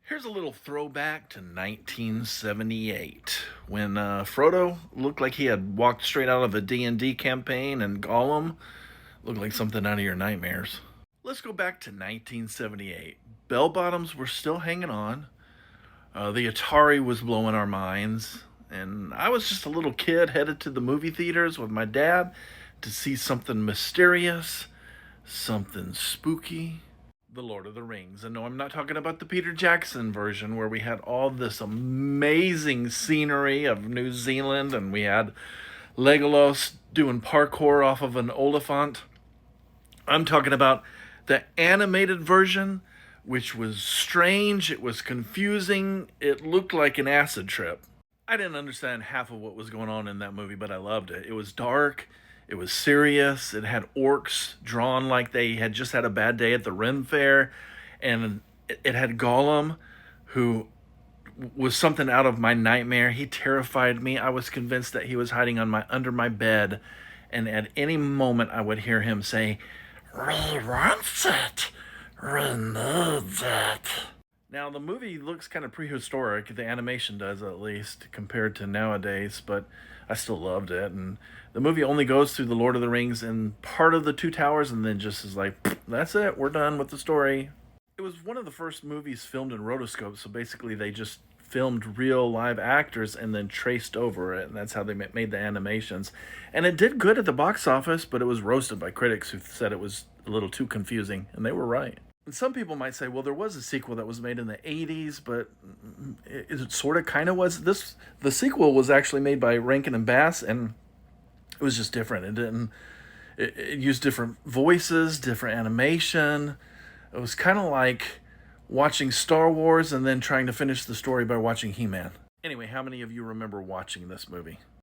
Here's a little throwback to 1978 when Frodo looked like he had walked straight out of a D&D campaign and Gollum looked like something out of your nightmares. Let's go back to 1978. Bell bottoms were still hanging on. The Atari was blowing our minds. And I was just a little kid headed to the movie theaters with my dad to see something mysterious, something spooky. The Lord of the Rings. And no, I'm not talking about the Peter Jackson version where we had all this amazing scenery of New Zealand and we had Legolas doing parkour off of an Oliphant. I'm talking about the animated version, which was strange, it was confusing, it looked like an acid trip. I didn't understand half of what was going on in that movie, but I loved it. It was dark, it was serious, it had orcs drawn like they had just had a bad day at the Ren Fair, and it had Gollum, who was something out of my nightmare. He terrified me. I was convinced that he was hiding on my under my bed, and at any moment I would hear him say, "Re wants it, Re needs it." Now, the movie looks kind of prehistoric, the animation does at least, compared to nowadays, but I still loved it. And the movie only goes through the Lord of the Rings and part of the Two Towers, and then just is like, that's it, we're done with the story. It was one of the first movies filmed in rotoscope, so basically they just filmed real live actors and then traced over it, and that's how they made the animations. And it did good at the box office, but it was roasted by critics who said it was a little too confusing, and they were right. And some people might say, well, there was a sequel that was made in the 80s, but it sort of kind of was. The sequel was actually made by Rankin and Bass, and it was just different. It used different voices, different animation. It was kind of like watching Star Wars and then trying to finish the story by watching He-Man. Anyway, how many of you remember watching this movie?